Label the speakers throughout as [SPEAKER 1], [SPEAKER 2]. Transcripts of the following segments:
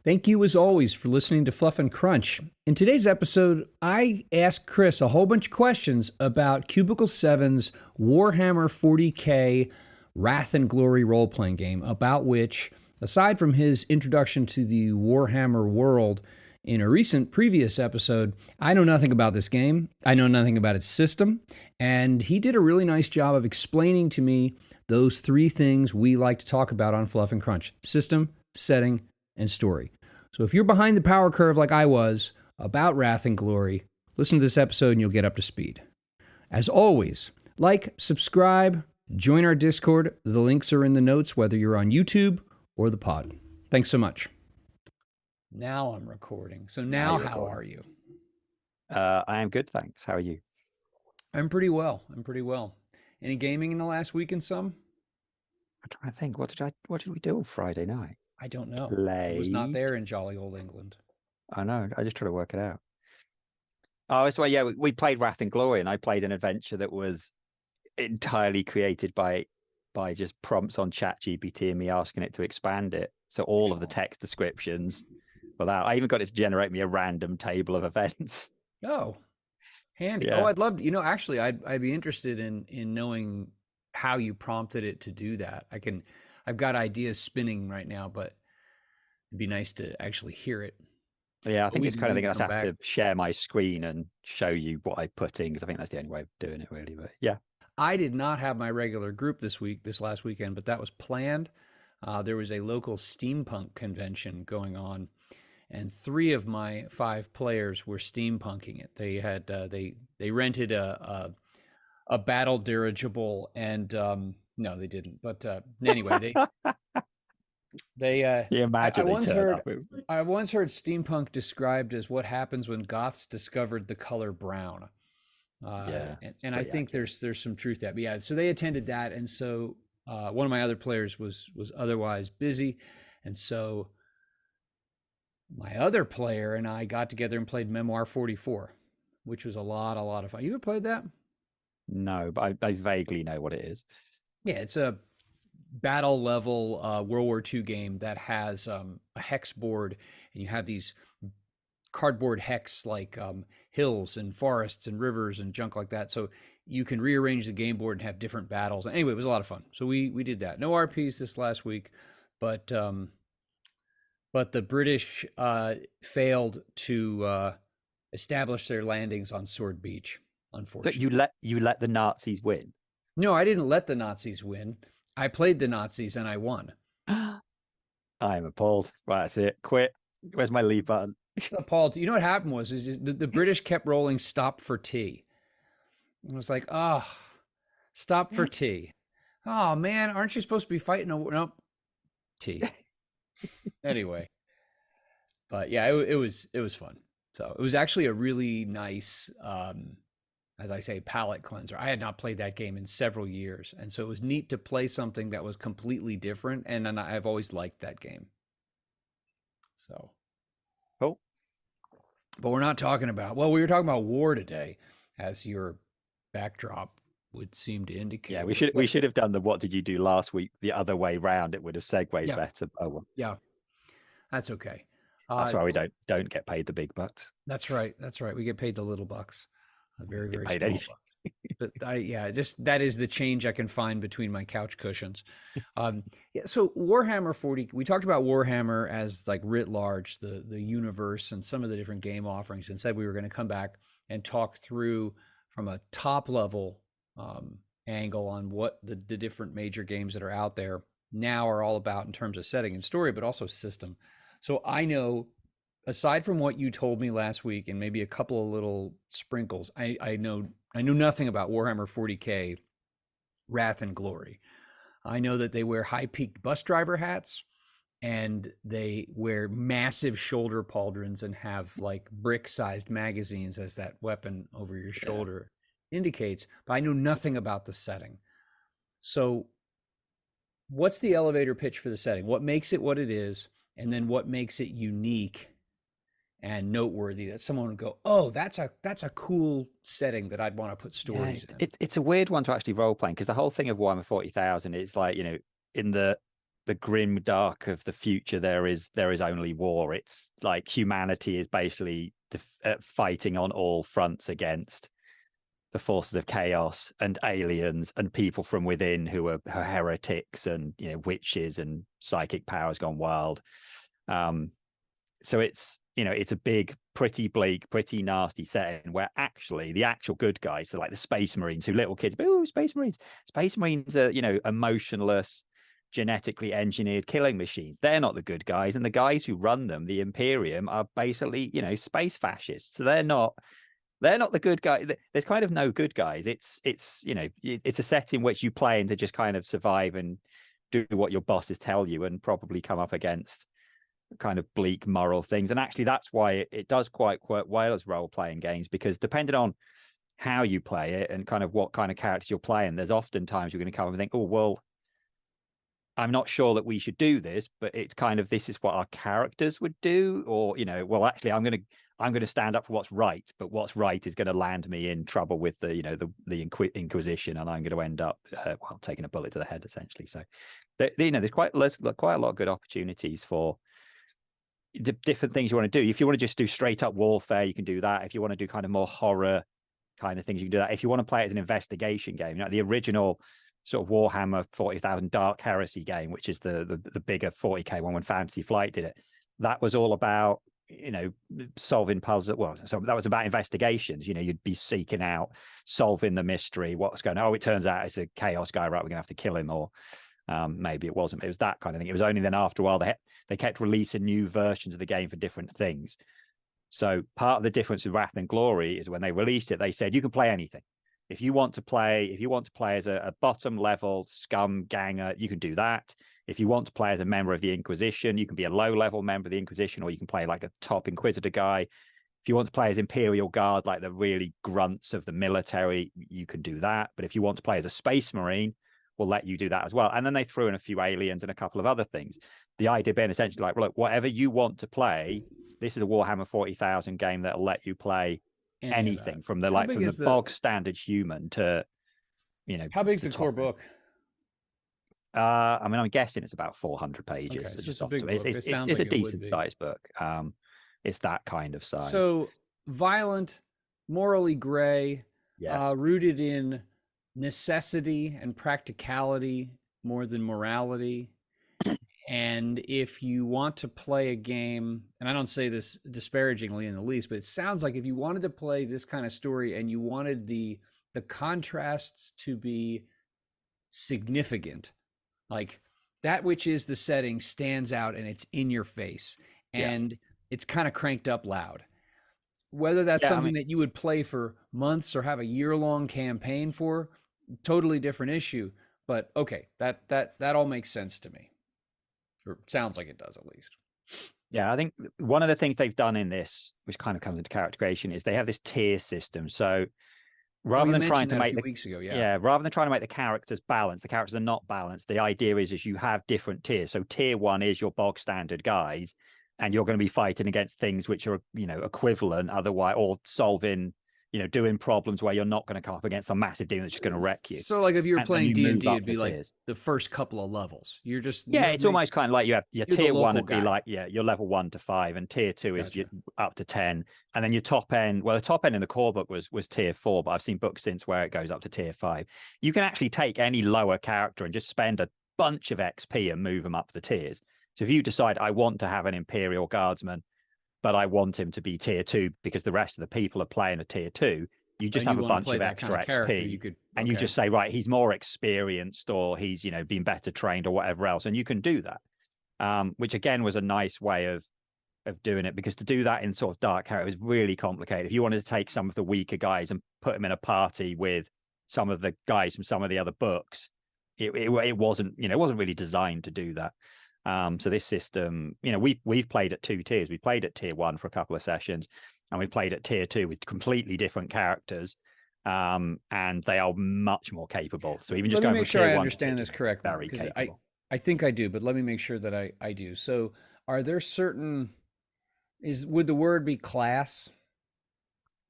[SPEAKER 1] Thank you, as always, for listening to Fluff and Crunch. In today's episode, I asked Chris a whole bunch of questions about Cubicle 7's Warhammer 40k Wrath and Glory role-playing game, about which, aside from his introduction to the Warhammer world in a recent previous episode, I know nothing about this game. I know nothing about its system, and he did a really nice job of explaining to me those three things we like to talk about on Fluff and Crunch: system, setting, and story. So if you're behind the power curve like I was about Wrath and Glory, listen to this episode and you'll get up to speed. As always, like, subscribe, join our Discord. The links are in the notes, whether you're on YouTube or the pod. Thanks so much. Now I'm recording. So now how are you?
[SPEAKER 2] I am good, thanks. How are you?
[SPEAKER 1] I'm pretty well. Any gaming in the last week and some?
[SPEAKER 2] I'm trying to think. What did we do on Friday night?
[SPEAKER 1] I don't know.
[SPEAKER 2] Played.
[SPEAKER 1] I was not there in jolly old England.
[SPEAKER 2] I know. I just try to work it out. Oh, so yeah, we played Wrath and Glory, and I played an adventure that was entirely created by just prompts on ChatGPT and me asking it to expand it. So all of the text descriptions, without I even got it to generate me a random table of events.
[SPEAKER 1] Oh, handy.
[SPEAKER 2] Yeah.
[SPEAKER 1] Oh, I'd love to, actually, I'd be interested in knowing how you prompted it to do that. I've got ideas spinning right now, but it'd be nice to actually hear it.
[SPEAKER 2] Yeah, I think it's kind of thing I'd have to share my screen and show you what I put in, because I think that's the only way of doing it, really. But yeah.
[SPEAKER 1] I did not have my regular group this last weekend, but that was planned. There was a local steampunk convention going on, and 3 of my 5 players were steampunking it. They had they rented a battle dirigible, and no, they didn't. But anyway, they
[SPEAKER 2] you imagine
[SPEAKER 1] I once heard steampunk described as what happens when goths discovered the color brown. And I think there's some truth to that. But yeah, so they attended that, and so one of my other players was otherwise busy, and so my other player and I got together and played Memoir 44, which was a lot of fun. You ever played that?
[SPEAKER 2] No, but I vaguely know what it is.
[SPEAKER 1] Yeah, it's a battle level World War II game that has a hex board, and you have these cardboard hex like hills and forests and rivers and junk like that. So you can rearrange the game board and have different battles. Anyway, it was a lot of fun. So we did that. No RPs this last week, but the British failed to establish their landings on Sword Beach, unfortunately.
[SPEAKER 2] But you let the Nazis win?
[SPEAKER 1] No, I didn't let the Nazis win. I played the Nazis and I won.
[SPEAKER 2] I'm appalled. Right, that's it. Quit. Where's my leave button?
[SPEAKER 1] Paul, you know what happened was the British kept rolling stop for tea. It was like, oh, stop for tea. Oh man, aren't you supposed to be fighting? Nope, tea. Anyway, but yeah, it was fun. So it was actually a really nice, as I say, palate cleanser. I had not played that game in several years, and so it was neat to play something that was completely different. And I've always liked that game. So.
[SPEAKER 2] Cool.
[SPEAKER 1] But we're not talking about, well, we were talking about war today, as your backdrop would seem to indicate.
[SPEAKER 2] Yeah, we should have done the what did you do last week the other way round. It would have segued better. Oh well.
[SPEAKER 1] Yeah, that's okay.
[SPEAKER 2] That's why we don't get paid the big bucks.
[SPEAKER 1] That's right. We get paid the little bucks. Very small
[SPEAKER 2] anything.
[SPEAKER 1] But that is the change I can find between my couch cushions. So Warhammer 40, we talked about Warhammer as like writ large, the universe and some of the different game offerings, and said we were going to come back and talk through from a top level angle on what the different major games that are out there now are all about in terms of setting and story, but also system. So I know, aside from what you told me last week and maybe a couple of little sprinkles, I know nothing about Warhammer 40k Wrath and Glory. I know that they wear high-peaked bus driver hats, and they wear massive shoulder pauldrons and have like brick-sized magazines as that weapon over your shoulder indicates, but I know nothing about the setting. So what's the elevator pitch for the setting? What makes it what it is, and then what makes it unique and noteworthy that someone would go, oh, that's a cool setting that I'd want to put stories in?
[SPEAKER 2] It's a weird one to actually role playing, because the whole thing of Warhammer 40,000 is like, in the the grim dark of the future, there is only war. It's like humanity is basically fighting on all fronts against the forces of chaos and aliens and people from within who are heretics and, you know, witches and psychic powers gone wild. So it's, you know, it's a big, pretty bleak, pretty nasty setting where actually the actual good guys, so like the Space Marines, who little kids, oh, Space Marines are, you know, emotionless, genetically engineered killing machines. They're not the good guys, and the guys who run them, the Imperium, are basically, you know, space fascists. So they're not the good guy. There's kind of no good guys. It's you know, it's a set in which you play in to just kind of survive and do what your bosses tell you, and probably come up against kind of bleak moral things. And actually that's why it does quite well as role-playing games, because depending on how you play it and kind of what kind of characters you're playing, there's often times you're going to come and think, oh, well, I'm not sure that we should do this, but it's kind of, this is what our characters would do. Or, you know, well, actually I'm going to stand up for what's right, but what's right is going to land me in trouble with the, you know, the Inquisition, and I'm going to end up well, taking a bullet to the head, essentially. So you know, there's quite a lot of good opportunities for different things you want to do. If you want to just do straight up warfare, you can do that. If you want to do kind of more horror kind of things, you can do that. If you want to play it as an investigation game, you know, the original sort of Warhammer 40,000 Dark Heresy game, which is the bigger 40k one when Fantasy Flight did it, that was all about, you know, solving puzzles. Well, so that was about investigations. You know, you'd be seeking out, solving the mystery, what's going on. Oh, it turns out it's a chaos guy, right? We're gonna have to kill him. Or maybe it wasn't. It was that kind of thing. It was only then after a while they kept releasing new versions of the game for different things. So part of the difference with Wrath and Glory is when they released it, they said you can play anything. If you want to play as a bottom level scum ganger, you can do that. If you want to play as a member of the Inquisition, you can be a low level member of the Inquisition, or you can play like a top Inquisitor guy. If you want to play as Imperial Guard, like the really grunts of the military, you can do that. But if you want to play as a Space Marine, we'll let you do that as well. And then they threw in a few aliens and a couple of other things. The idea being essentially like, well, look, whatever you want to play, this is a Warhammer 40,000 game that'll let you play anything from the bog standard human to, you know.
[SPEAKER 1] How big's the core book?
[SPEAKER 2] I mean, I'm guessing it's about 400 pages.
[SPEAKER 1] Okay, so
[SPEAKER 2] just
[SPEAKER 1] it's a big book.
[SPEAKER 2] It's a decent sized book. It's that kind of size.
[SPEAKER 1] So violent, morally gray,
[SPEAKER 2] yes.
[SPEAKER 1] Rooted in necessity and practicality more than morality. And if you want to play a game, and I don't say this disparagingly in the least, but it sounds like if you wanted to play this kind of story and you wanted the contrasts to be significant, like that which is the setting stands out and it's in your face, and it's kind of cranked up loud. Whether that's something that you would play for months or have a year-long campaign for, totally different issue. But okay, that all makes sense to me. Or sounds like it does, at least.
[SPEAKER 2] Yeah, I think one of the things they've done in this, which kind of comes into character creation, is they have this tier system. So rather than trying to make rather than trying to make the characters balanced, the characters are not balanced. The idea is you have different tiers. So tier 1 is your bog standard guys, and you're going to be fighting against things which are, you know, equivalent otherwise, or solving, you know, doing problems where you're not going to come up against some massive demon that's just going to wreck you.
[SPEAKER 1] So like if you were playing D&D, it'd be like the first couple of levels. You're just
[SPEAKER 2] it's almost kind of like you have your tier 1 would be like your level 1 to 5, and tier 2 is up to 10, and then your top end. Well, the top end in the core book was tier 4, but I've seen books since where it goes up to tier 5. You can actually take any lower character and just spend a bunch of XP and move them up the tiers. So if you decide I want to have an Imperial Guardsman, but I want him to be tier 2 because the rest of the people are playing a tier 2, you just have a bunch of extra XP, and you just say, right, he's more experienced, or he's, you know, been better trained, or whatever else, and you can do that. Which again was a nice way of doing it, because to do that in sort of Dark Heresy was really complicated. If you wanted to take some of the weaker guys and put them in a party with some of the guys from some of the other books, it wasn't, you know, it wasn't really designed to do that. So this system, you know, we've played at 2 tiers. We played at tier 1 for a couple of sessions, and we played at tier 2 with completely different characters, and they are much more capable. So even just going from tier 1
[SPEAKER 1] I understand this correctly,
[SPEAKER 2] very capable.
[SPEAKER 1] I think I do, but let me make sure that I do. So are there certain, would the word be class?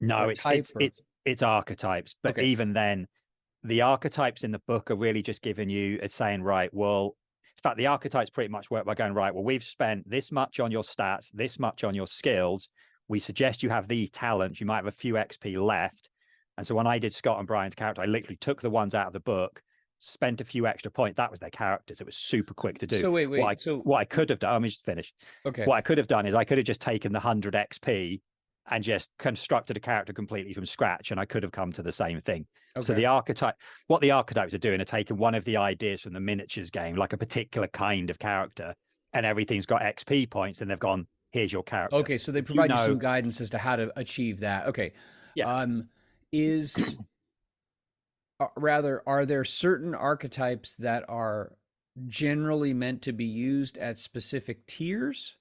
[SPEAKER 2] No, it's archetypes, but even then, the archetypes in the book are really just giving you, it's saying, right, well, In fact, the archetypes pretty much work by going, right, well, we've spent this much on your stats, this much on your skills. We suggest you have these talents. You might have a few XP left. And so when I did Scott and Brian's character, I literally took the ones out of the book, spent a few extra points. That was their characters. It was super quick to do.
[SPEAKER 1] So wait.
[SPEAKER 2] What I could have done, let me just finish.
[SPEAKER 1] Okay.
[SPEAKER 2] What I could have done is I could have just taken the 100 XP and just constructed a character completely from scratch, and I could have come to the same thing. Okay. So what the archetypes are doing are taking one of the ideas from the miniatures game, like a particular kind of character, and everything's got XP points, and they've gone, here's your character.
[SPEAKER 1] Okay, so they provide you some guidance as to how to achieve that. Okay.
[SPEAKER 2] Yeah.
[SPEAKER 1] Are there certain archetypes that are generally meant to be used at specific tiers?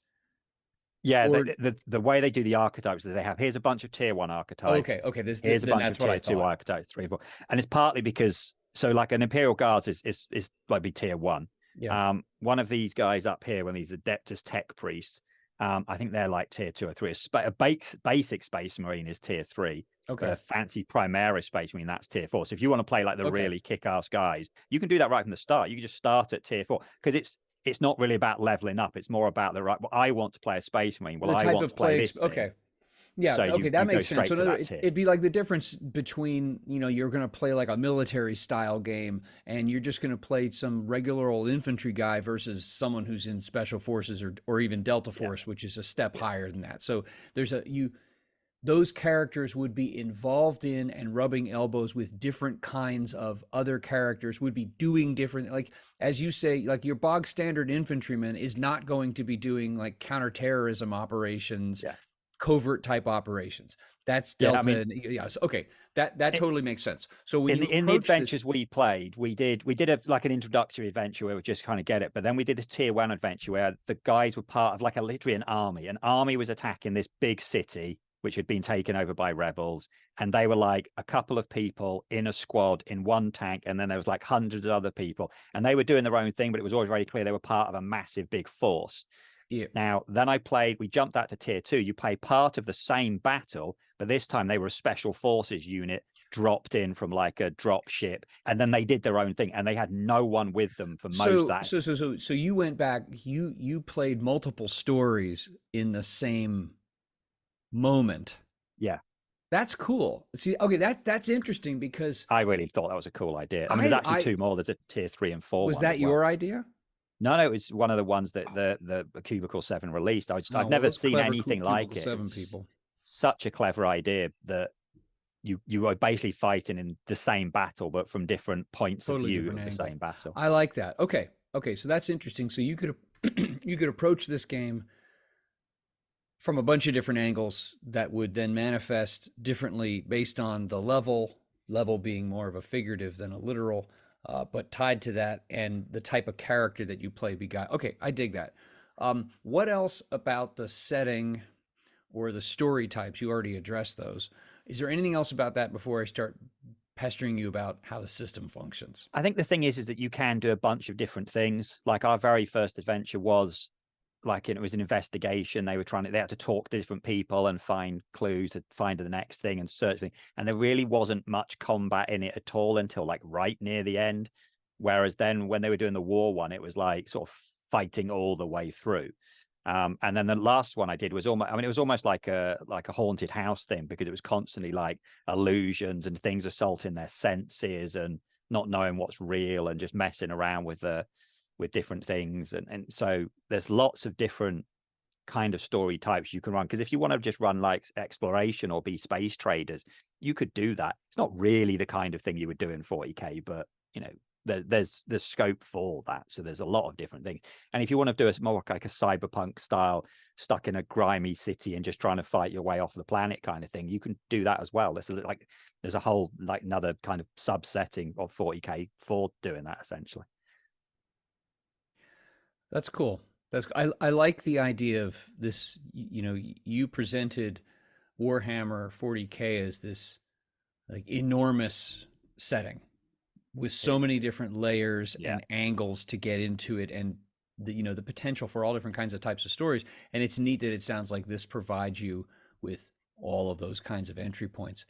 [SPEAKER 2] Yeah, the way they do the archetypes is they have, here's a bunch of tier 1 archetypes.
[SPEAKER 1] Okay.
[SPEAKER 2] Here's a bunch of tier 2 archetypes, 3 and 4. And it's partly because, so like an Imperial Guards is like be tier 1.
[SPEAKER 1] Yeah.
[SPEAKER 2] One of these guys up here, when these Adeptus Tech Priests, I think they're like tier 2 or 3. A basic Space Marine is tier 3.
[SPEAKER 1] Okay.
[SPEAKER 2] But a fancy Primaris Space Marine, that's tier 4. So if you want to play like the really kick-ass guys, you can do that right from the start. You can just start at tier 4, because it's not really about leveling up. It's more about well, I want to play a Space Marine. Well, I want to play this thing.
[SPEAKER 1] Okay. Yeah.
[SPEAKER 2] So
[SPEAKER 1] okay. That makes sense. So
[SPEAKER 2] it'd
[SPEAKER 1] be like the difference between, you're going to play like a military style game and you're just going to play some regular old infantry guy versus someone who's in special forces or even Delta Force, which is a step higher than that. So those characters would be involved in and rubbing elbows with different kinds of other characters, would be doing different, like, as you say, like your bog standard infantryman is not going to be doing like counterterrorism operations, covert type operations. That's Delta. Okay. That totally makes sense. So
[SPEAKER 2] in the adventures we played, we did like an introductory adventure where we just kind of get it. But then we did this tier 1 adventure where the guys were part of like literally an army. An army was attacking this big city, which had been taken over by rebels, and they were like a couple of people in a squad in one tank, and then there was like hundreds of other people, and they were doing their own thing, but it was always very clear they were part of a massive big force.
[SPEAKER 1] Yeah.
[SPEAKER 2] Now, then we jumped out to tier 2. You play part of the same battle, but this time they were a special forces unit dropped in from like a drop ship, and then they did their own thing, and they had no one with them for most of that.
[SPEAKER 1] So you went back, you played multiple stories in the same moment.
[SPEAKER 2] Yeah.
[SPEAKER 1] That's cool. See, okay, that's interesting, because
[SPEAKER 2] I really thought that was a cool idea. I mean, there's actually 2 more. There's a tier 3 and 4.
[SPEAKER 1] Was that your idea?
[SPEAKER 2] No, it was one of the ones that the Cubicle 7 released. I've never seen anything like it.
[SPEAKER 1] 7 people.
[SPEAKER 2] Such a clever idea that you are basically fighting in the same battle, but from different points of view of the same battle.
[SPEAKER 1] I like that. Okay, so that's interesting. So you could you could approach this game from a bunch of different angles that would then manifest differently based on the level being more of a figurative than a literal, but tied to that and the type of character that you play Okay, I dig that. What else about the setting or the story types? You already addressed those. Is there anything else about that before I start pestering you about how the system functions?
[SPEAKER 2] I think the thing is that you can do a bunch of different things. Like our very first adventure was like, it was an investigation. They had to talk to different people and find clues to find the next thing and search things. And there really wasn't much combat in it at all until like right near the end. Whereas then when they were doing the war one, it was like sort of fighting all the way through. And then the last one I did was it was almost like a haunted house thing, because it was constantly like illusions and things assaulting their senses and not knowing what's real and just messing around with different things. And so there's lots of different kind of story types you can run. Because if you want to just run like exploration or be space traders, you could do that. It's not really the kind of thing you would do in 40k, but there's scope for that. So there's a lot of different things. And if you want to do more like a cyberpunk style, stuck in a grimy city and just trying to fight your way off the planet kind of thing, you can do that as well. There's a whole like another kind of subsetting of 40k for doing that essentially.
[SPEAKER 1] That's cool. I like the idea of this. You presented Warhammer 40k as this like enormous setting with so many different layers and angles to get into it, and the potential for all different kinds of types of stories. And it's neat that it sounds like this provides you with all of those kinds of entry points.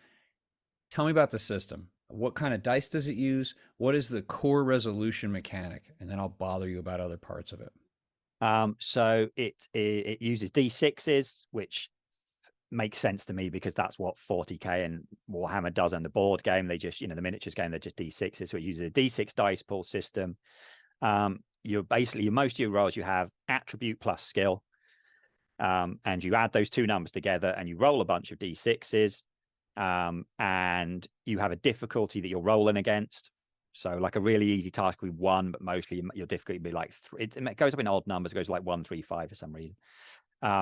[SPEAKER 1] Tell me about the system. What kind of dice does it use? What is the core resolution mechanic? And then I'll bother you about other parts of it.
[SPEAKER 2] So it uses D6s, which makes sense to me because that's what 40k and Warhammer does on the board game. They just, the miniatures game, they're just D6s. So it uses a D6 dice pool system. You're basically, most of your rolls, you have attribute plus skill. And you add those two numbers together and you roll a bunch of D6s. And you have a difficulty that you're rolling against. So like a really easy task would be 1, but mostly your difficulty would be like 3. It goes up in odd numbers. It goes like 1, 3, 5 for some reason.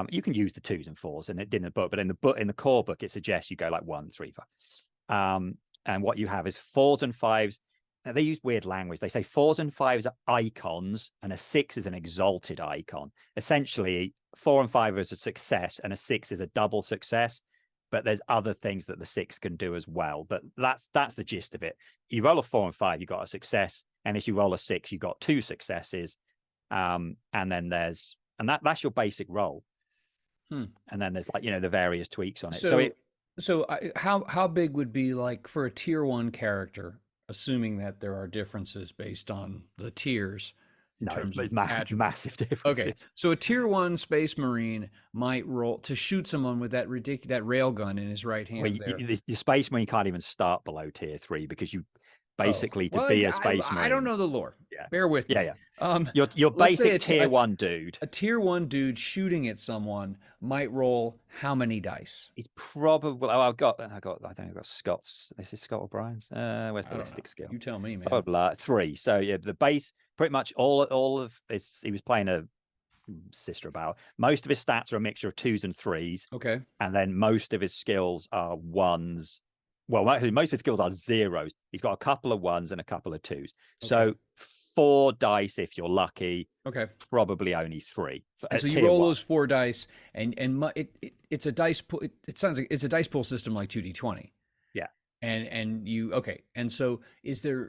[SPEAKER 2] You can use the 2s and 4s, and it did in the book, but in the core book, it suggests you go like 1, 3, 5. And what you have is 4s and 5s. Now, they use weird language. They say 4s and 5s are icons, and a 6 is an exalted icon. Essentially, 4 and 5 is a success, and a 6 is a double success. But there's other things that the 6 can do as well. But that's the gist of it. You roll a 4 and 5, you got a success, and if you roll a 6, you got 2 successes. And then that's your basic roll. And then there's like the various tweaks on it.
[SPEAKER 1] How big would be like for a tier 1 character, assuming that there are differences based on the tiers?
[SPEAKER 2] Massive differences.
[SPEAKER 1] Okay, so a tier 1 space marine might roll to shoot someone with that rail gun in his right hand.
[SPEAKER 2] The space marine can't even start below tier 3 because you basically be a space marine.
[SPEAKER 1] I don't know the lore.
[SPEAKER 2] Yeah,
[SPEAKER 1] bear with me.
[SPEAKER 2] Your basic tier 1 dude.
[SPEAKER 1] A tier 1 dude shooting at someone might roll how many dice?
[SPEAKER 2] He's probably. I think I've got Scott's. This is Scott O'Brien's. Where's ballistic skill?
[SPEAKER 1] You tell me, man.
[SPEAKER 2] 3. So yeah, the base. Pretty much all of his, he was playing a sister about. Most of his stats are a mixture of 2s and 3s.
[SPEAKER 1] Okay.
[SPEAKER 2] And then most of his skills are 1s. Well, most of his skills are 0s. He's got a couple of 1s and a couple of 2s. Okay. So 4 dice if you're lucky.
[SPEAKER 1] Okay.
[SPEAKER 2] Probably only 3.
[SPEAKER 1] And so you roll those 4 dice, and it's a dice pool. It sounds like it's a dice pool system like 2d20.
[SPEAKER 2] Yeah.
[SPEAKER 1] And so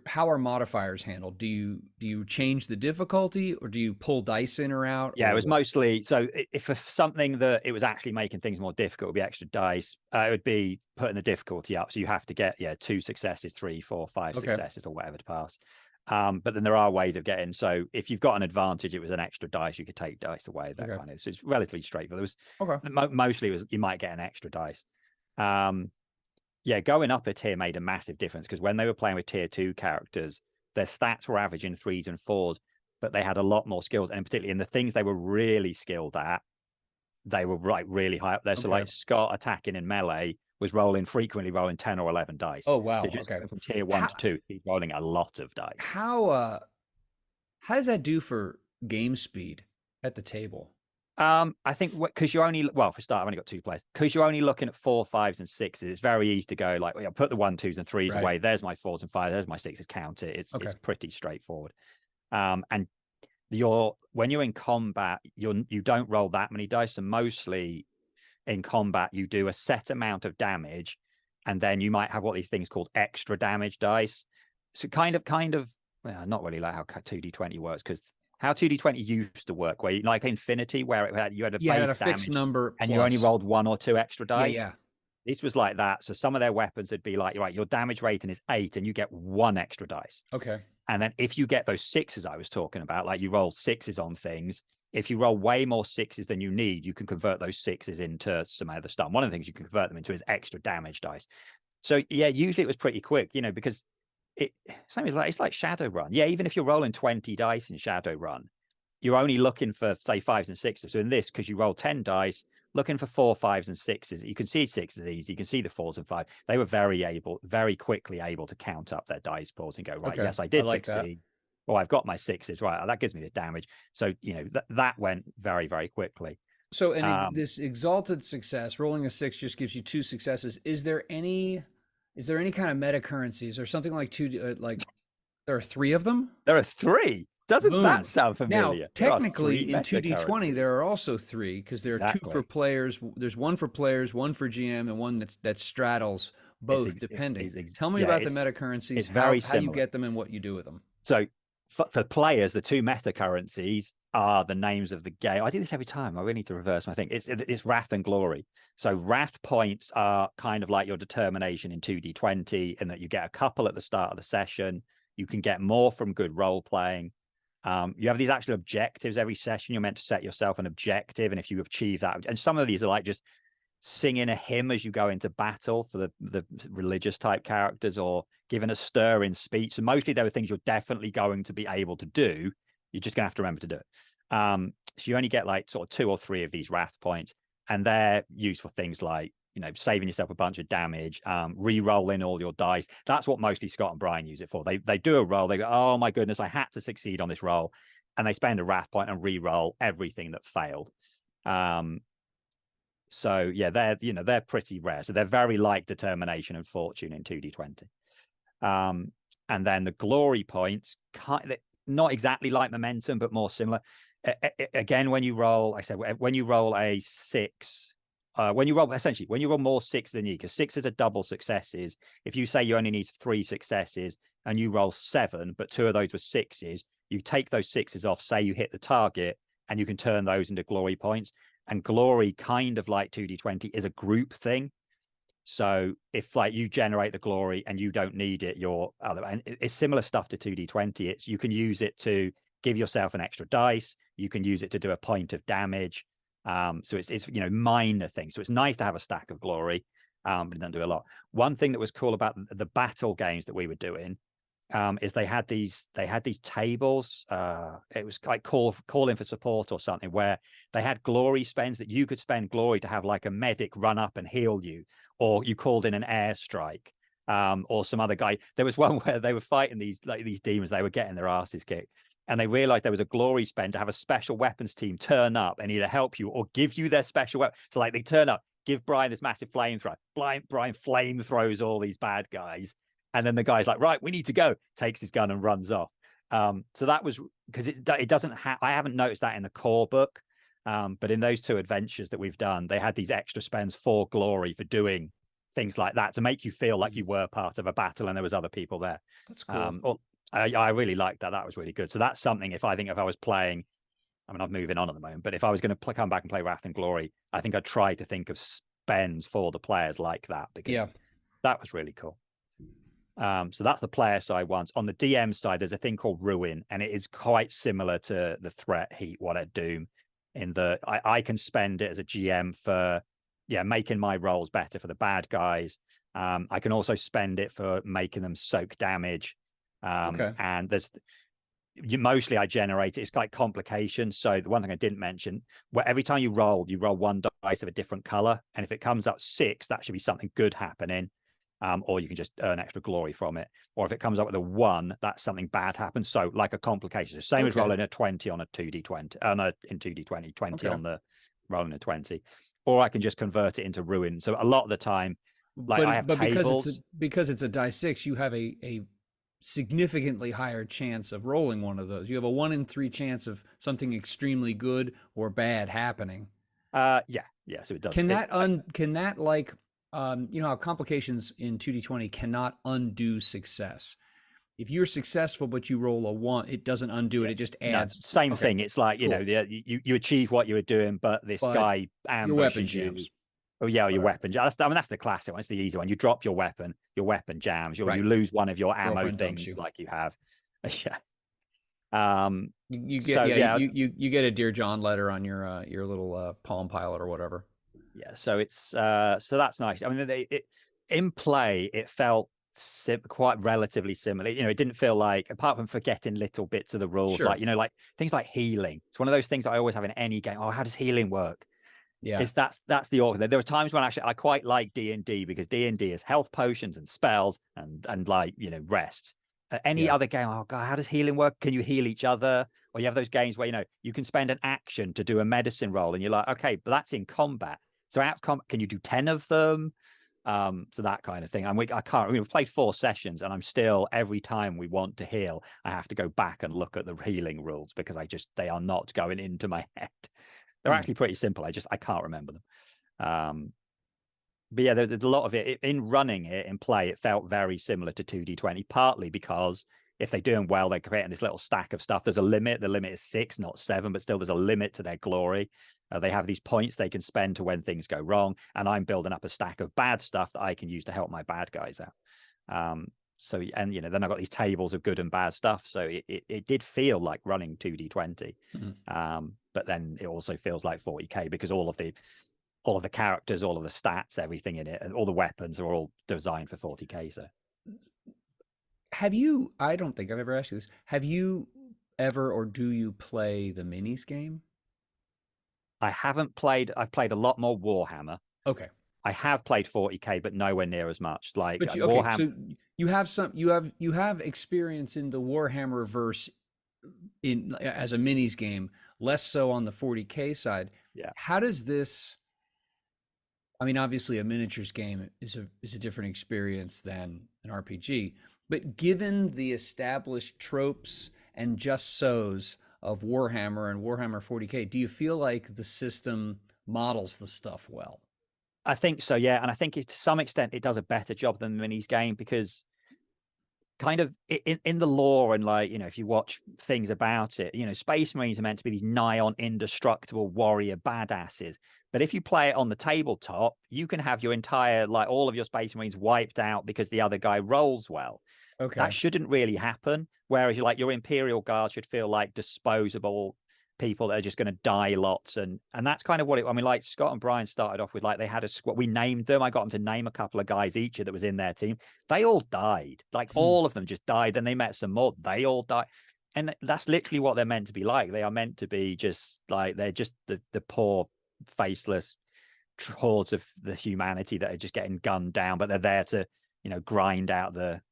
[SPEAKER 1] how are modifiers handled? Do you change the difficulty, or do you pull dice in or out?
[SPEAKER 2] Yeah, it was mostly, so if for something that it was actually making things more difficult, it would be extra dice. It would be putting the difficulty up. So you have to get 2 successes, 3, 4, 5 successes or whatever to pass. But then there are ways of getting, so if you've got an advantage, it was an extra dice, you could take dice away, that kind of. So it's relatively straightforward. Mostly it was you might get an extra dice. Going up a tier made a massive difference because when they were playing with tier 2 characters, their stats were averaging 3s and 4s, but they had a lot more skills, and particularly in the things they were really skilled at, they were really high up there. So like Scott attacking in melee was frequently rolling 10 or 11 dice.
[SPEAKER 1] Oh wow!
[SPEAKER 2] So just from tier 1 to 2, he's rolling a lot of dice.
[SPEAKER 1] How does that do for game speed at the table?
[SPEAKER 2] I think because you're only, for start, I've only got 2 players. Because you're only looking at 4, 5s, and 6s, it's very easy to go like, put the 1, 2s, and 3s away. There's my 4s and 5s. There's my 6s. Count it. It's pretty straightforward. And when you're in combat, you don't roll that many dice. And mostly in combat, you do a set amount of damage, and then you might have these things called extra damage dice. So kind of, not really like how 2d20 works, because how 2d20 used to work, where like Infinity, where you had a base
[SPEAKER 1] fixed number
[SPEAKER 2] and you only rolled 1 or 2 extra dice.
[SPEAKER 1] Yeah.
[SPEAKER 2] This was like that. So some of their weapons would be like, your damage rating is 8 and you get 1 extra dice.
[SPEAKER 1] Okay.
[SPEAKER 2] And then if you get those 6s I was talking about, like you roll 6s on things, if you roll way more 6s than you need, you can convert those 6s into some other stuff. One of the things you can convert them into is extra damage dice. So yeah, usually it was pretty quick, because it's like Shadowrun. Yeah, even if you're rolling 20 dice in Shadowrun, you're only looking for, say, 5s and 6s. So in this, because you roll 10 dice, looking for 4, 5s, and 6s, you can see 6s easy. You can see the 4s and 5s. They were very quickly able to count up their dice pools and go, right, yes, I did succeed. Well, I've got my 6s, right? That gives me this damage. So, that went very, very quickly.
[SPEAKER 1] So, this exalted success, rolling a 6 just gives you 2 successes. Is there any kind of metacurrencies or something like there are 3 of them?
[SPEAKER 2] There are 3. Doesn't that sound familiar?
[SPEAKER 1] Now, technically, in 2d20, there are also 3 because there are 2 for players. There's 1 for players, 1 for GM, and 1 that straddles both, depending. Tell me about the metacurrencies, how you get them and what you do with them.
[SPEAKER 2] So for players, the two metacurrencies are the names of the game. I do this every time. I really need to reverse my thing. It's wrath and glory. So wrath points are kind of like your determination in 2d20, in that you get a couple at the start of the session. You can get more from good role playing. You have these actual objectives every session. You're meant to set yourself an objective, and if you achieve that, and some of these are like just singing a hymn as you go into battle for the religious type characters, or giving a stirring speech. So mostly there are things you're definitely going to be able to do. You're just gonna have to remember to do it. So you only get like sort of 2 or 3 of these wrath points, and they're used for things like, you know, saving yourself a bunch of damage, re-rolling all your dice. That's what mostly Scott and Brian use it for. They do a roll, they go, oh my goodness, I had to succeed on this roll, and they spend a wrath point and re-roll everything that failed. So yeah, they're pretty rare. So they're very like determination and fortune in 2d20. And then the glory points, not exactly like momentum, but more similar. Again, when you roll, when you roll a 6, when you roll more 6 than you, because 6s are double successes. If you say you only need 3 successes and you roll 7, but 2 of those were 6s, you take those 6s off, say you hit the target, and you can turn those into glory points. And glory, kind of like 2d20, is a group thing. So if like you generate the glory and you don't need it, and it's similar stuff to 2d20. It's, you can use it to give yourself an extra dice. You can use it to do a point of damage. So it's you know, minor things. So it's nice to have a stack of glory, but it doesn't do a lot. One thing that was cool about the battle games that we were doing is they had these tables. It was like calling for support or something, where they had glory spends that you could spend glory to have like a medic run up and heal you, or you called in an airstrike, or some other guy. There was one where they were fighting these demons. They were getting their asses kicked, and they realized there was a glory spend to have a special weapons team turn up and either help you or give you their special weapon. So like they turn up, give Brian this massive flamethrower. Brian flame throws all these bad guys. And then the guy's like, right, we need to go, takes his gun and runs off. So that was because it doesn't have, I haven't noticed that in the core book. But in those 2 adventures that we've done, they had these extra spends for glory for doing things like that to make you feel like you were part of a battle and there was other people there.
[SPEAKER 1] That's cool.
[SPEAKER 2] I really liked that. That was really good. So that's something, if I was playing, I mean, I'm moving on at the moment, but if I was going to come back and play Wrath and Glory, I think I'd try to think of spends for the players like that, because that was really cool. So that's the player side ones. On the DM side, there's a thing called Ruin, and it is quite similar to the Threat, Heat, What at Doom, in the I can spend it as a GM for making my rolls better for the bad guys. I can also spend it for making them soak damage. And there's mostly I generate it. It's like complications. So the one thing I didn't mention, where every time you roll 1 dice of a different color, and if it comes up 6, that should be something good happening. Or you can just earn extra glory from it. Or if it comes up with a 1, that's something bad happens. So like a complication. So same as rolling a 20 on a 2d20, in 2d20, 20 on the rolling a 20. Or I can just convert it into Ruin. So a lot of the time, like I have tables.
[SPEAKER 1] Because it's a die 6, you have a significantly higher chance of rolling one of those. You have a 1 in 3 chance of something extremely good or bad happening.
[SPEAKER 2] So it does.
[SPEAKER 1] Can that like you know how complications in 2d20 cannot undo success. If you're successful but you roll a 1, it doesn't undo it. It just adds.
[SPEAKER 2] No, same thing. It's like, you know, you achieve what you were doing, but this guy ambushes you. Oh yeah, your weapon. That's the classic one. It's the easy one. You drop your weapon jams, or you lose one of your ammo things like you have.
[SPEAKER 1] You get you get a Dear John letter on your little Palm Pilot or whatever.
[SPEAKER 2] So it's so that's nice. I mean, in play it felt quite relatively similar. You know, it didn't feel like, apart from forgetting little bits of the rules, like, you know, like things like healing. It's one of those things that I always have in any game. Oh, how does healing work? That's the order. There were times when actually I quite like D&D, because D&D is health potions and spells and like, you know, rests. Any other game, oh god, how does healing work? Can you heal each other? Or you have those games where, you know, you can spend an action to do a medicine roll, and you're like, okay, but that's in combat. So out of combat, can you do 10 of them? So that kind of thing. And we've played 4 sessions, and I'm still, every time we want to heal, I have to go back and look at the healing rules, because they are not going into my head. They're actually pretty simple. I can't remember them. But yeah, there's a lot of it in running it in play. It felt very similar to 2d20, partly because if they're doing well, they're creating this little stack of stuff. There's a limit. The limit is 6, not 7, but still there's a limit to their glory. They have these points they can spend to when things go wrong, and I'm building up a stack of bad stuff that I can use to help my bad guys out. So, and then I've got these tables of good and bad stuff. So it did feel like running 2D20. But then it also feels like 40k because all of the characters, all of the stats, everything in it, and all the weapons are all designed for 40k. So
[SPEAKER 1] I don't think I've ever asked you this. Have you ever, or do you play the minis game?
[SPEAKER 2] I've played a lot more Warhammer.
[SPEAKER 1] Okay.
[SPEAKER 2] I have played 40k, but nowhere near as much. Like
[SPEAKER 1] But
[SPEAKER 2] Warhammer.
[SPEAKER 1] So you have experience in the Warhammer verse as a minis game, less so on the 40k side.
[SPEAKER 2] Yeah.
[SPEAKER 1] How does this? I mean, obviously, a miniatures game is a different experience than an RPG. But given the established tropes and just so's of Warhammer and Warhammer 40k, do you feel like the system models the stuff well?
[SPEAKER 2] I think so, yeah. And I think to some extent it does a better job than the minis game because kind of in the lore and like, if you watch things about it, Space Marines are meant to be these nigh on indestructible warrior badasses. But if you play it on the tabletop, you can have your entire, like all of your Space Marines wiped out because the other guy rolls well.
[SPEAKER 1] Okay.
[SPEAKER 2] That shouldn't really happen. Whereas like your Imperial Guard should feel like disposable people that are just going to die lots. And that's kind of what like Scott and Brian started off with, like they had a squad. We named them. I got them to name a couple of guys each that was in their team. They all died. Like all of them just died. Then they met some more. They all died. And that's literally what they're meant to be like. They are meant to be just like, they're just the poor, faceless hordes of the humanity that are just getting gunned down, but they're there to, grind out the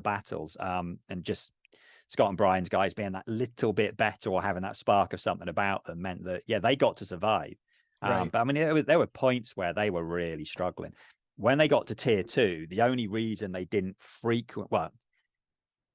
[SPEAKER 2] battles. And just Scott and Brian's guys being that little bit better or having that spark of something about them meant that, yeah, they got to survive. Right. But I mean, there were points where they were really struggling. When they got to tier 2, the only reason they didn't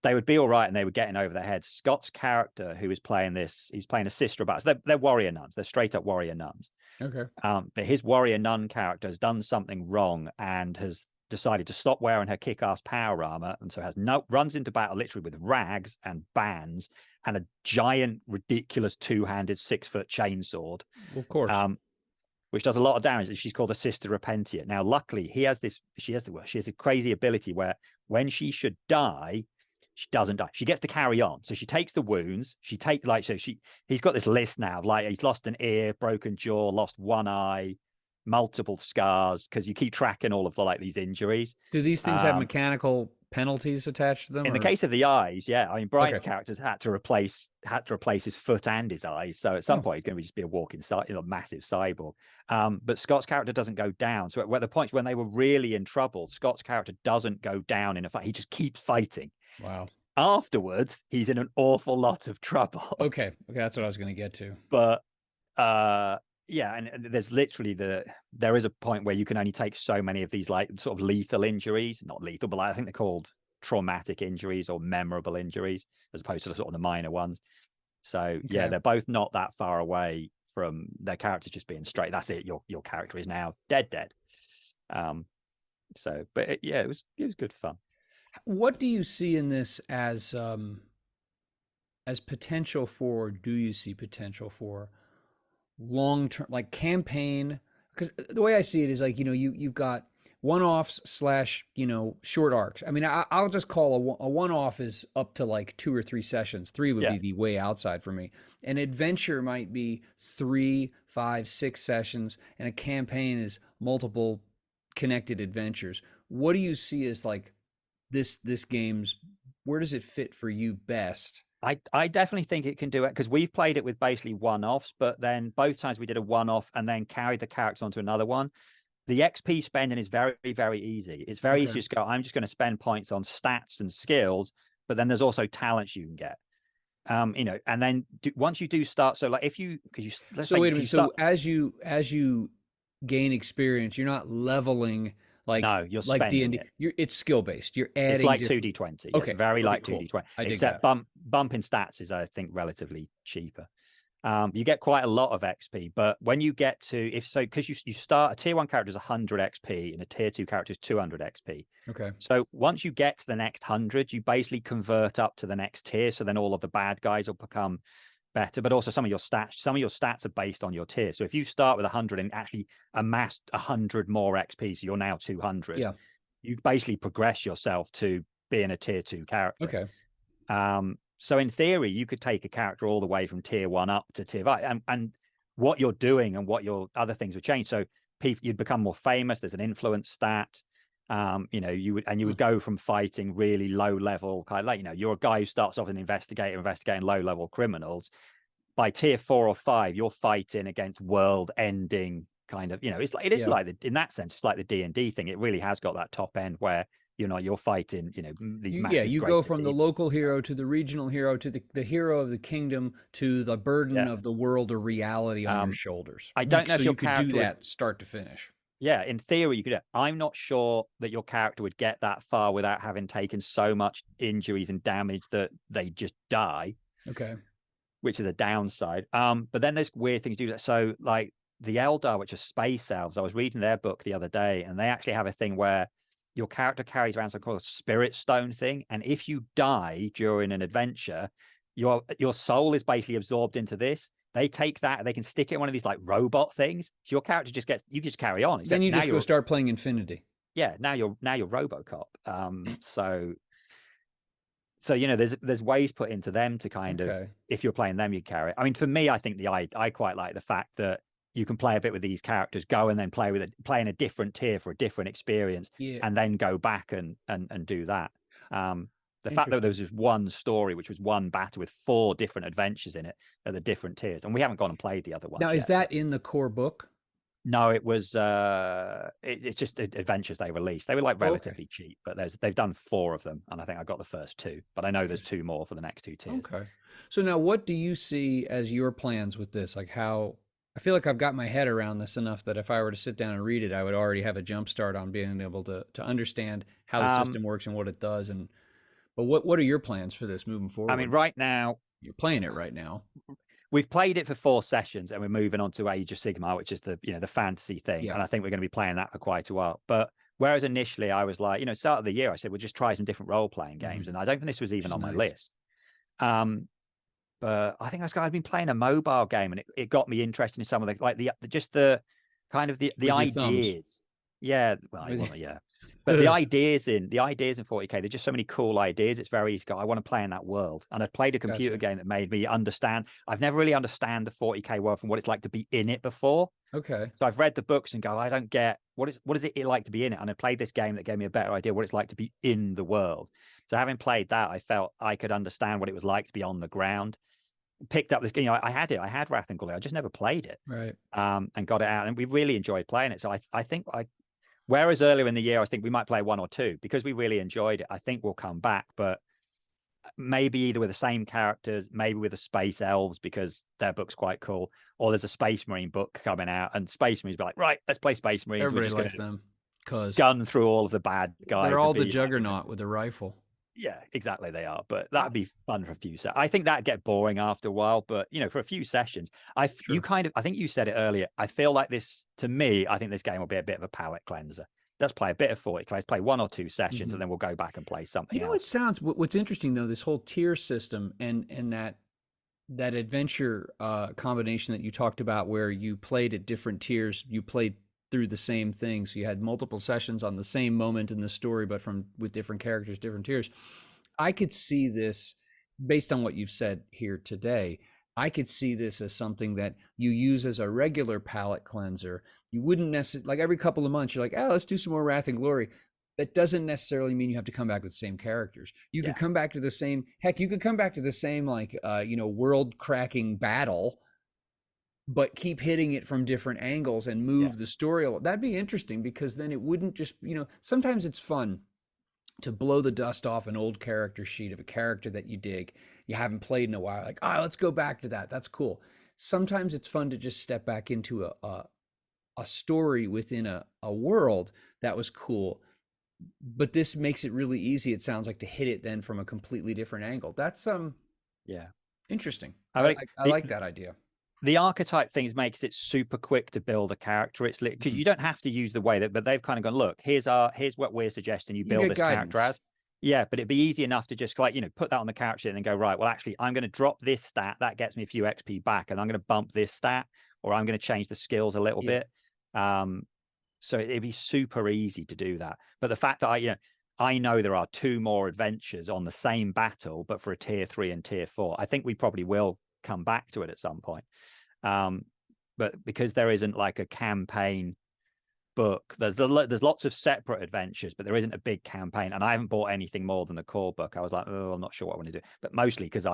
[SPEAKER 2] they would be all right and they were getting over their heads. Scott's character, who was playing he's playing a sister of ours. They're warrior nuns. They're straight up warrior nuns.
[SPEAKER 1] Okay.
[SPEAKER 2] But his warrior nun character has done something wrong and has decided to stop wearing her kick-ass power armor, and so runs into battle literally with rags and bands and a giant, ridiculous 2-handed 6-foot chainsword.
[SPEAKER 1] Of course.
[SPEAKER 2] Which does a lot of damage. And she's called a Sister Repentia. Now, luckily, she has a crazy ability where when she should die, she doesn't die. She gets to carry on. So she takes the wounds. He's got this list now. Like he's lost an ear, broken jaw, lost one eye, multiple scars, because you keep tracking all of these injuries.
[SPEAKER 1] Do these things have mechanical penalties attached to them?
[SPEAKER 2] In the case of the eyes, yeah. I mean, Brian's characters had to replace his foot and his eyes. So at some point, he's going to just be a walking, massive cyborg. But Scott's character doesn't go down. So at the points when they were really in trouble, Scott's character doesn't go down in a fight. He just keeps fighting.
[SPEAKER 1] Wow.
[SPEAKER 2] Afterwards, he's in an awful lot of trouble.
[SPEAKER 1] Okay, that's what I was going to get to.
[SPEAKER 2] But yeah, and there's literally there is a point where you can only take so many of these like sort of lethal injuries, not lethal, but I think they're called traumatic injuries or memorable injuries, as opposed to the sort of the minor ones. So yeah, they're both not that far away from their characters just being straight. That's it. Your character is now dead. So, but it was good fun.
[SPEAKER 1] What do you see in this as potential for? Do you see potential for long-term, like campaign? Because the way I see it is like, you've got one-offs / short arcs. I mean, I'll just call a one-off is up to like 2 or 3 sessions. 3 would be the way outside for me. An adventure might be 3, 5, 6 sessions, and a campaign is multiple connected adventures. What do you see as like this game's, where does it fit for you best?
[SPEAKER 2] I definitely think it can do it, because we've played it with basically one-offs, but then both times we did a one-off and then carried the characters onto another one. The XP spending is very, very easy. It's very easy to just go, I'm just going to spend points on stats and skills, but then there's also talents you can get. And then once you do start, so like wait a minute.
[SPEAKER 1] So as you gain experience, you're not leveling. No,
[SPEAKER 2] you're like D&D.
[SPEAKER 1] It's skill based. You're adding.
[SPEAKER 2] It's like 2D20.
[SPEAKER 1] Okay,
[SPEAKER 2] very like 2D20.
[SPEAKER 1] Cool.
[SPEAKER 2] Except bumping stats is, I think, relatively cheaper. You get quite a lot of XP, but when you get to because you start a tier 1 character is 100 XP and a tier 2 character is 200 XP.
[SPEAKER 1] Okay.
[SPEAKER 2] So once you get to the next 100, you basically convert up to the next tier. So then all of the bad guys will become better, but also some of your stats are based on your tier. So if you start with 100 and actually amassed 100 more XP, so you're now 200,
[SPEAKER 1] Yeah.
[SPEAKER 2] you basically progress yourself to being a tier 2 character.
[SPEAKER 1] Okay.
[SPEAKER 2] So in theory, you could take a character all the way from tier 1 up to tier 5, and what you're doing and what your other things would change. So you'd become more famous. There's an influence stat. You would go from fighting really low level, kind of like, you're a guy who starts off as an investigating low level criminals. By tier 4 or 5, you're fighting against world ending kind of, in that sense, it's like the D&D thing. It really has got that top end where you're fighting, these massive.
[SPEAKER 1] You go from the local hero to the regional hero to the hero of the kingdom to the burden of the world or reality on your shoulders.
[SPEAKER 2] I don't know if
[SPEAKER 1] you could do that start to finish.
[SPEAKER 2] Yeah, in theory you could. I'm not sure that your character would get that far without having taken so much injuries and damage that they just die.
[SPEAKER 1] Okay.
[SPEAKER 2] Which is a downside. But then there's weird things to do. So like the Eldar, which are space elves, I was reading their book the other day, and they actually have a thing where your character carries around something called a spirit stone thing. And if you die during an adventure, your soul is basically absorbed into this. They take that, they can stick it in one of these like robot things. So your character you just carry on.
[SPEAKER 1] Then you just go start playing Infinity.
[SPEAKER 2] Yeah, now you're RoboCop. So there's ways put into them to kind of, if you're playing them, you carry it. I mean, for me, I think I quite like the fact that you can play a bit with these characters, go and then play in a different tier for a different experience, and then go back and do that. The fact that there was just one story, which was one battle with 4 different adventures in it at the different tiers, and we haven't gone and played the other ones.
[SPEAKER 1] Now, is that in the core book?
[SPEAKER 2] No, it was. It's just adventures they released. They were like relatively cheap, but they've done 4 of them, and I think I got the first 2. But I know there's 2 more for the next 2 tiers.
[SPEAKER 1] Okay. So now, what do you see as your plans with this? Like, how I feel like I've got my head around this enough that if I were to sit down and read it, I would already have a jump start on being able to understand how the system works and what it does. But what are your plans for this moving forward?
[SPEAKER 2] I mean, right now
[SPEAKER 1] you're playing it right now.
[SPEAKER 2] We've played it for 4 sessions, and we're moving on to Age of Sigmar, which is the fantasy thing, and I think we're going to be playing that for quite a while. But whereas initially I was like, start of the year, I said we'll just try some different role playing games, and I don't think this was even on my list. But I think I've been playing a mobile game, and it got me interested in some of the kind of the ideas. Yeah, well, yeah. But the ideas in 40k, there's just so many cool ideas. It's very easy. I want to play in that world. And I played a computer game that made me understand. I've never really understand the 40k world from what it's like to be in it before.
[SPEAKER 1] Okay.
[SPEAKER 2] So I've read the books and go, I don't get what is it like to be in it. And I played this game that gave me a better idea what it's like to be in the world. So having played that, I felt I could understand what it was like to be on the ground. Picked up this game. I had Wrath and Glory. I just never played it.
[SPEAKER 1] Right.
[SPEAKER 2] And got it out, and we really enjoyed playing it. So I think whereas earlier in the year, I think we might play 1 or 2 because we really enjoyed it. I think we'll come back, but maybe either with the same characters, maybe with the Space Elves because their book's quite cool, or there's a Space Marine book coming out, and Space Marines be like, right, let's play Space Marines.
[SPEAKER 1] Everybody likes them because
[SPEAKER 2] gun through all of the bad guys.
[SPEAKER 1] They're all the Juggernaut with the rifle.
[SPEAKER 2] Yeah, exactly. They are, but that'd be fun for a few sessions. I think that'd get boring after a while, but for a few sessions, I think you said it earlier. I feel like this, to me, I think this game will be a bit of a palate cleanser. Let's play a bit of 40k. Let's play 1 or 2 sessions, and then we'll go back and play something else.
[SPEAKER 1] It sounds. What's interesting though, this whole tier system and that adventure combination that you talked about, where you played at different tiers, you played through the same thing. So you had multiple sessions on the same moment in the story, but with different characters, different tiers. I could see this based on what you've said here today. I could see this as something that you use as a regular palate cleanser. You wouldn't necessarily, like every couple of months, you're like, let's do some more Wrath and Glory. That doesn't necessarily mean you have to come back with the same characters. You could come back to the same, you could come back to the same, world cracking battle, but keep hitting it from different angles and move the story. That'd be interesting because then it wouldn't just, sometimes it's fun to blow the dust off an old character sheet of a character that you dig, you haven't played in a while. Like, let's go back to that. That's cool. Sometimes it's fun to just step back into a story within a world that was cool. But this makes it really easy, it sounds like, to hit it then from a completely different angle. That's interesting. I like that idea.
[SPEAKER 2] the archetype things makes it super quick to build a character. It's because you don't have to use the way that, but they've kind of gone, look, here's what we're suggesting you build
[SPEAKER 1] get
[SPEAKER 2] this
[SPEAKER 1] guidance.
[SPEAKER 2] character as. Yeah, but it'd be easy enough to just like, put that on the character and then go, right, well, actually, I'm going to drop this stat. That gets me a few XP back. And I'm going to bump this stat, or I'm going to change the skills a little bit. So it'd be super easy to do that. But the fact that I know there are 2 more adventures on the same battle, but for a tier 3 and tier 4, I think we probably will come back to it at some point. But because there isn't like a campaign book, there's lots of separate adventures, but there isn't a big campaign. And I haven't bought anything more than the core book. I was like, oh, I'm not sure what I want to do. But mostly because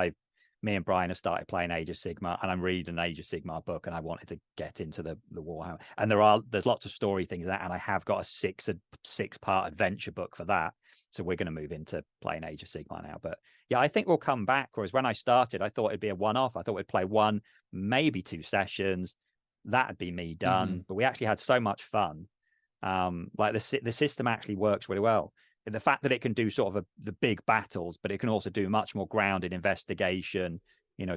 [SPEAKER 2] me and Brian have started playing Age of Sigmar, and I'm reading an Age of Sigmar book, and I wanted to get into the Warhammer. And there's lots of story things in that, and I have got a 6-part adventure book for that. So we're going to move into playing Age of Sigmar now. But yeah, I think we'll come back. Whereas when I started, I thought it'd be a one-off. I thought we'd play 1, maybe 2 sessions. That'd be me done. But we actually had so much fun. Like the system actually works really well. The fact that it can do sort of the big battles, but it can also do much more grounded investigation,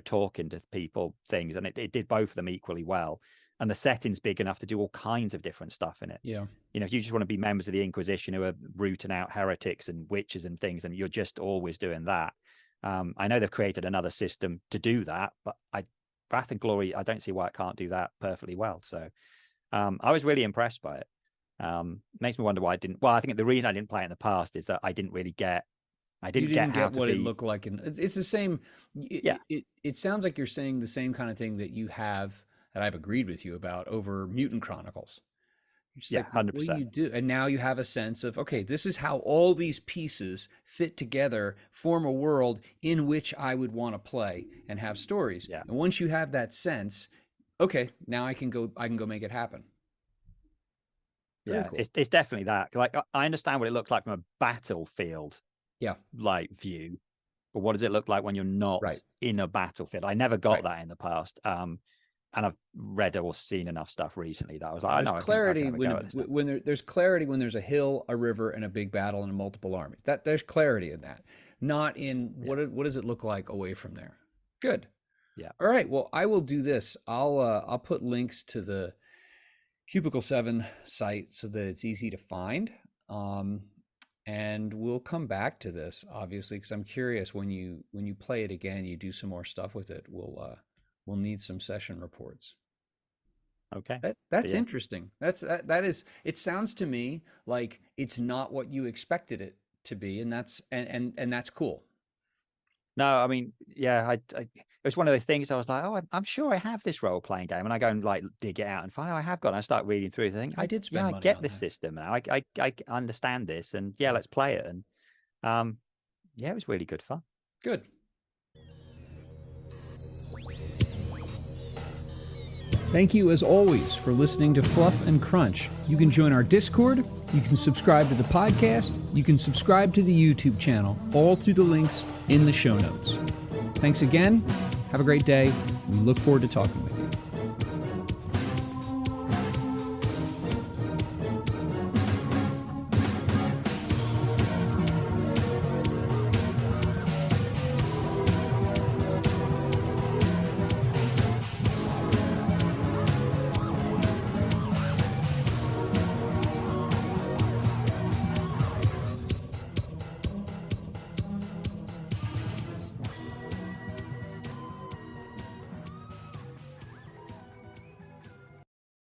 [SPEAKER 2] talking to people, things. And it did both of them equally well. And the setting's big enough to do all kinds of different stuff in it.
[SPEAKER 1] Yeah.
[SPEAKER 2] If you just want to be members of the Inquisition who are rooting out heretics and witches and things, and you're just always doing that. I know they've created another system to do that, but Wrath and Glory, I don't see why it can't do that perfectly well. So I was really impressed by it. Makes me wonder why I didn't. Well, I think the reason I didn't play it in the past is that I didn't get
[SPEAKER 1] what it looked like. And it's the same. It sounds like you're saying the same kind of thing that you have, that I've agreed with you about over Mutant Chronicles.
[SPEAKER 2] Yeah, 100%.
[SPEAKER 1] What do you do? And now you have a sense of, okay, this is how all these pieces fit together, form a world in which I would want to play and have stories.
[SPEAKER 2] Yeah.
[SPEAKER 1] And once you have that sense, okay, now I can go make it happen.
[SPEAKER 2] Yeah, cool. It's definitely that. Like, I understand what it looks like from a battlefield, like view, but what does it look like when you're not in a battlefield? I never got that in the past. And I've read or seen enough stuff recently that I was like,
[SPEAKER 1] there's clarity when there's clarity when there's a hill, a river, and a big battle and a multiple army. That there's clarity in that, not in what does it look like away from there. Good.
[SPEAKER 2] Yeah.
[SPEAKER 1] All right. Well, I will do this. I'll put links to the Cubicle 7 site so that it's easy to find. And we'll come back to this, obviously, because I'm curious when you play it again, you do some more stuff with it. We'll need some session reports.
[SPEAKER 2] Okay.
[SPEAKER 1] That's interesting. That is, it sounds to me like it's not what you expected it to be. And that's cool.
[SPEAKER 2] No, I mean, yeah, it was one of the things I was like, oh, I'm sure I have this role-playing game, and I go and like dig it out and find, I have got it. I start reading through it. I think
[SPEAKER 1] I did spend money
[SPEAKER 2] I get
[SPEAKER 1] on
[SPEAKER 2] this
[SPEAKER 1] that.
[SPEAKER 2] system now. I understand this, and let's play it. And it was really good fun.
[SPEAKER 1] Good. Thank you, as always, for listening to Fluff and Crunch. You can join our Discord, you can subscribe to the podcast, you can subscribe to the YouTube channel, all through the links in the show notes. Thanks again. Have a great day. We look forward to talking with you.